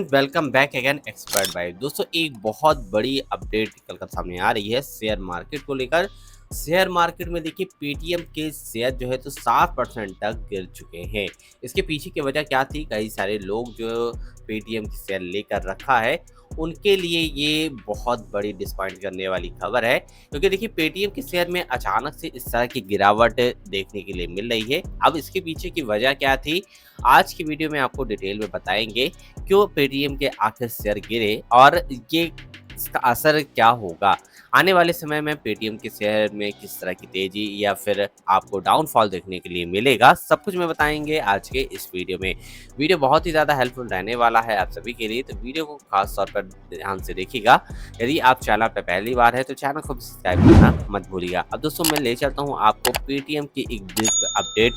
Welcome back again expert bite. दोस्तों, एक बहुत बड़ी अपडेट निकल कर सामने आ रही है शेयर मार्केट को लेकर। शेयर मार्केट में देखिए पेटीएम के शेयर जो है तो 7% तक गिर चुके हैं। इसके पीछे की वजह क्या थी? कई सारे लोग जो पेटीएम के शेयर लेकर रखा है उनके लिए ये बहुत बड़ी डिसपॉइंट करने वाली खबर है, क्योंकि देखिए पेटीएम के शेयर में अचानक से इस तरह की गिरावट देखने के लिए मिल रही है। अब इसके पीछे की वजह क्या थी, आज की वीडियो में आपको डिटेल में बताएंगे। क्यों पेटीएम के आखिर शेयर गिरे और ये इसका असर क्या होगा? आने वाले समय में पेटीएम के शेयर में किस तरह की तेजी या फिर आपको डाउनफॉल देखने के लिए मिलेगा, सब कुछ मैं बताएंगे आज के इस वीडियो में। वीडियो बहुत ही ज़्यादा हेल्पफुल रहने वाला है आप सभी के लिए, तो वीडियो को खास तौर पर ध्यान से देखिएगा। यदि आप चैनल पर पहली बार है तो चैनल को सब्सक्राइब करना मत भूलिएगा। अब दोस्तों, मैं ले चलता हूँ आपको पेटीएम की एक ब्रीफ अपडेट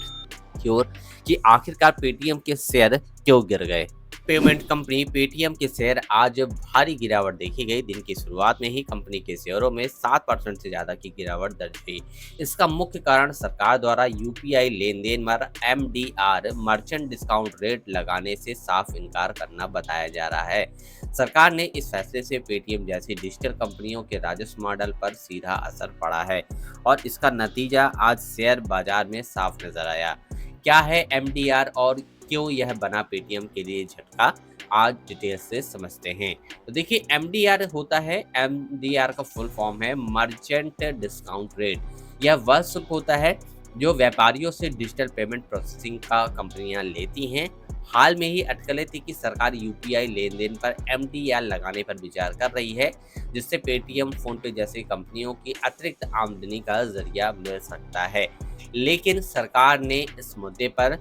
की ओर कि आखिरकार पेटीएम के शेयर क्यों गिर गए। पेमेंट कंपनी पेटीएम के शेयर आज भारी गिरावट देखी गई। दिन की शुरुआत में ही कंपनी के शेयरों में 7% से ज्यादा की गिरावट दर्ज हुई। इसका मुख्य कारण सरकार द्वारा यूपीआई लेन देन पर एमडीआर मर्चेंट डिस्काउंट रेट लगाने से साफ इनकार करना बताया जा रहा है। सरकार ने इस फैसले से पेटीएम जैसी डिजिटल कंपनियों के राजस्व मॉडल पर सीधा असर पड़ा है और इसका नतीजा आज शेयर बाजार में साफ नजर आया। क्या है एमडीआर और क्यों यह बना पेटीएम के लिए झटका, आज डिटेल से समझते हैं। तो देखिए, एमडीआर होता है, एमडीआर का फुल फॉर्म है मर्चेंट डिस्काउंट रेट। यह वह शुल्क होता है जो व्यापारियों से डिजिटल पेमेंट प्रोसेसिंग का कंपनियां लेती हैं। हाल में ही अटकलें थी कि सरकार यूपीआई लेन देन पर एमडीआर लगाने पर विचार कर रही है, जिससे पेटीएम, फोनपे जैसी कंपनियों की अतिरिक्त आमदनी का जरिया मिल सकता है। लेकिन सरकार ने इस मुद्दे पर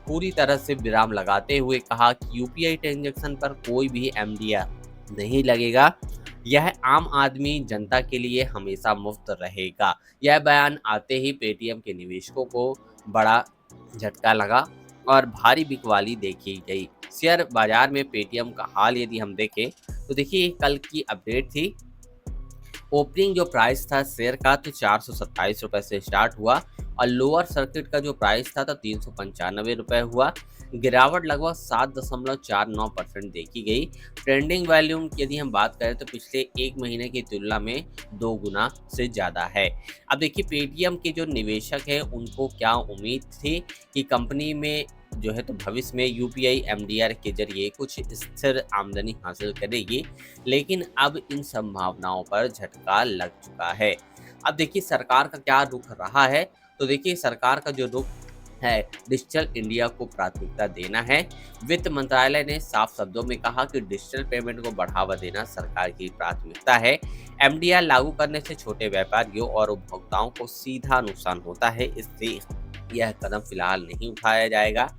पूरी तरह से विराम लगाते हुए कहा कि यूपीआई ट्रांजैक्शन पर कोई भी एमडीआर नहीं लगेगा। यह आम आदमी जनता के लिए हमेशा मुफ्त रहेगा। यह बयान आते ही पेटीएम के निवेशकों को बड़ा झटका लगा और भारी बिकवाली देखी गई। शेयर बाजार में पेटीएम का हाल यदि हम देखें तो देखिए, कल की अपडेट थी। ओपनिंग जो प्राइस था शेयर का तो 427 रुपए से स्टार्ट हुआ और लोअर सर्किट का जो प्राइस था तो 395 रुपए हुआ। गिरावट लगभग 7.49% देखी गई। ट्रेंडिंग वॉल्यूम की यदि हम बात करें तो पिछले एक महीने की तुलना में 2 गुना से ज़्यादा है। अब देखिए, पेटीएम के जो निवेशक हैं उनको क्या उम्मीद थी कि कंपनी में जो है तो भविष्य में यूपीआई एमडीआर के जरिए कुछ स्थिर आमदनी हासिल करेगी, लेकिन अब इन संभावनाओं पर झटका लग चुका है। अब देखिए सरकार का क्या रुख रहा है, तो देखिए सरकार का जो रुख है, डिजिटल इंडिया को प्राथमिकता देना है। वित्त मंत्रालय ने साफ शब्दों में कहा कि डिजिटल पेमेंट को बढ़ावा देना सरकार की प्राथमिकता है। एमडीआर लागू करने से छोटे व्यापारियों और उपभोक्ताओं को सीधा नुकसान होता है, इसलिए यह कदम फिलहाल नहीं उठाया जाएगा।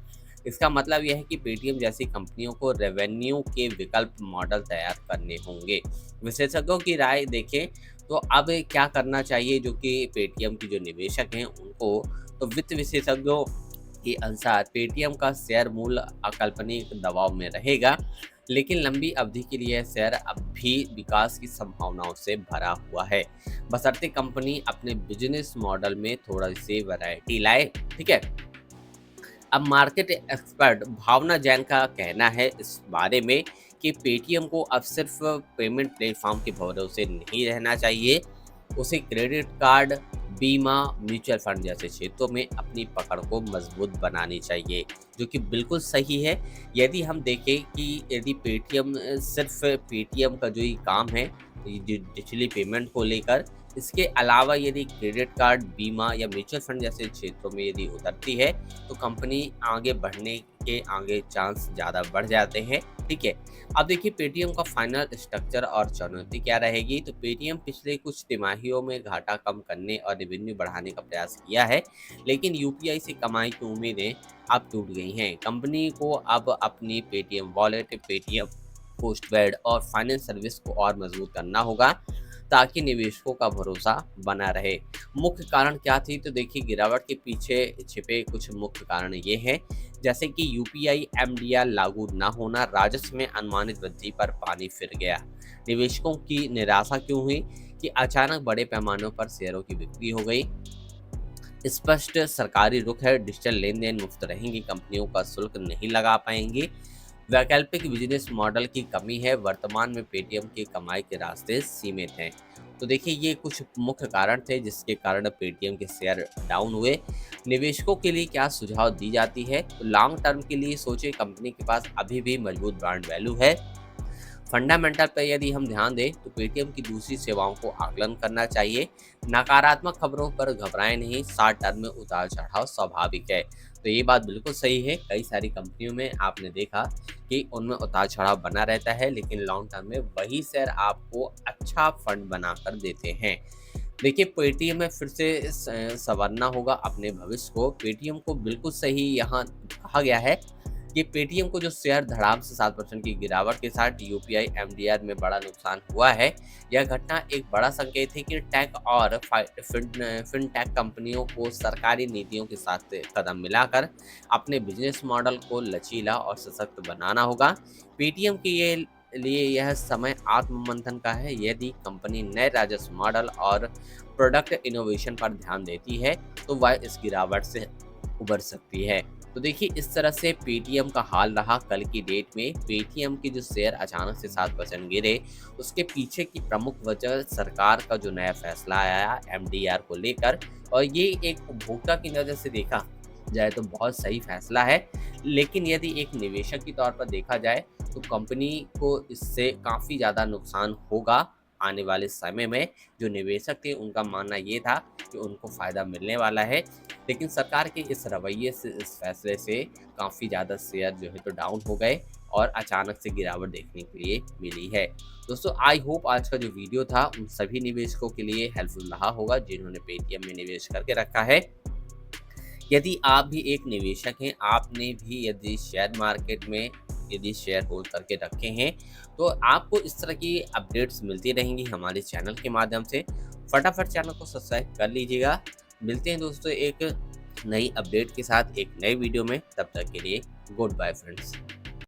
इसका मतलब यह है कि पेटीएम जैसी कंपनियों को रेवेन्यू के विकल्प मॉडल तैयार करने होंगे। विशेषज्ञों की राय देखें तो अब क्या करना चाहिए, जो कि पेटीएम की जो निवेशक हैं उनको, तो वित्त विशेषज्ञों के अनुसार पेटीएम का शेयर मूल्य अकाल्पनिक दबाव में रहेगा, लेकिन लंबी अवधि के लिए शेयर अब भी विकास की संभावनाओं से भरा हुआ है, बशर्ते कंपनी अपने बिजनेस मॉडल में थोड़ा सी वैरायटी लाए। ठीक है। अब मार्केट एक्सपर्ट भावना जैन का कहना है इस बारे में कि पेटीएम को अब सिर्फ पेमेंट प्लेटफॉर्म के भरोसे नहीं रहना चाहिए, उसे क्रेडिट कार्ड, बीमा, म्यूचुअल फंड जैसे क्षेत्रों में अपनी पकड़ को मजबूत बनानी चाहिए, जो कि बिल्कुल सही है। यदि हम देखें कि यदि पेटीएम सिर्फ पेटीएम का जो ये काम है डिजिटली पेमेंट को लेकर, इसके अलावा यदि क्रेडिट कार्ड, बीमा या म्यूचुअल फंड जैसे क्षेत्रों में यदि उतरती है तो कंपनी आगे बढ़ने के आगे चांस ज़्यादा बढ़ जाते हैं। ठीक है। अब देखिए पेटीएम का फाइनल स्ट्रक्चर और चुनौती क्या रहेगी, तो पेटीएम पिछले कुछ तिमाहियों में घाटा कम करने और रेवेन्यू बढ़ाने का प्रयास किया है, लेकिन यूपीआई से कमाई की उम्मीदें अब टूट गई हैं। कंपनी को अब अपनी पेटीएम वॉलेट, पेटीएम पोस्टपेड और फाइनेंस सर्विस को और मजबूत करना होगा ताकि निवेशकों का भरोसा बना रहे। मुख्य कारण क्या थी, तो देखिए गिरावट के पीछे छिपे कुछ मुख्य कारण ये हैं, जैसे कि यूपीआई एमडीआर लागू न होना, राजस्व में अनुमानित वृद्धि पर पानी फिर गया। निवेशकों की निराशा क्यों हुई कि अचानक बड़े पैमानों पर शेयरों की बिक्री हो गई। स्पष्ट सरकारी रुख है, डिजिटल लेन देन मुफ्त रहेंगी, कंपनियों का शुल्क नहीं लगा पाएंगी। वैकल्पिक बिजनेस मॉडल की कमी है, वर्तमान में पेटीएम की कमाई के रास्ते सीमित हैं। तो देखिए ये कुछ मुख्य कारण थे जिसके कारण पेटीएम के शेयर डाउन हुए। निवेशकों के लिए क्या सुझाव दी जाती है, तो लॉन्ग टर्म के लिए सोचे, कंपनी के पास अभी भी मजबूत ब्रांड वैल्यू है। फंडामेंटल पर यदि हम ध्यान दें तो पेटीएम की दूसरी सेवाओं को आकलन करना चाहिए। नकारात्मक खबरों पर घबराएं नहीं, शॉर्ट टर्म में उतार चढ़ाव स्वाभाविक है। तो ये बात बिल्कुल सही है, कई सारी कंपनियों में आपने देखा कि उनमें उतार चढ़ाव बना रहता है, लेकिन लॉन्ग टर्म में वही शेयर आपको अच्छा फंड बनाकर देते हैं। देखिए पेटीएम में फिर से संवरना होगा अपने भविष्य को। पेटीएम को बिल्कुल सही यहाँ कहा गया है कि पेटीएम को जो शेयर धड़ाम से 7% की गिरावट के साथ यूपीआई एमडीआर में बड़ा नुकसान हुआ है। यह घटना एक बड़ा संकेत है कि टेक और फिनटेक कंपनियों को सरकारी नीतियों के साथ कदम मिलाकर अपने बिजनेस मॉडल को लचीला और सशक्त बनाना होगा। पेटीएम के लिए यह समय आत्ममंथन का है। यदि कंपनी नए राजस्व मॉडल और प्रोडक्ट इनोवेशन पर ध्यान देती है तो वह इस गिरावट से उबर सकती है। तो देखिए इस तरह से पेटीएम का हाल रहा। कल की डेट में पेटीएम के जो शेयर अचानक से 7% गिरे, उसके पीछे की प्रमुख वजह सरकार का जो नया फैसला आया एमडीआर को लेकर, और ये एक उपभोक्ता की नज़र से देखा जाए तो बहुत सही फैसला है। लेकिन यदि एक निवेशक के तौर पर देखा जाए तो कंपनी को इससे काफ़ी ज़्यादा नुकसान होगा आने वाले समय में। जो निवेशक थे उनका मानना ये था कि उनको फ़ायदा मिलने वाला है, लेकिन सरकार के इस रवैये से, इस फैसले से काफ़ी ज़्यादा शेयर जो है तो डाउन हो गए और अचानक से गिरावट देखने के लिए मिली है। दोस्तों आई होप आज का जो वीडियो था उन सभी निवेशकों के लिए हेल्पफुल रहा होगा जिन्होंने पेटीएम में निवेश करके रखा है। यदि आप भी एक निवेशक हैं, आपने भी यदि शेयर मार्केट में यदि शेयर होल्ड करके रखे हैं, तो आपको इस तरह की अपडेट्स मिलती रहेंगी हमारे चैनल के माध्यम से। फटाफट चैनल को सब्सक्राइब कर लीजिएगा। मिलते हैं दोस्तों एक नई अपडेट के साथ एक नए वीडियो में, तब तक के लिए गुड बाय फ्रेंड्स।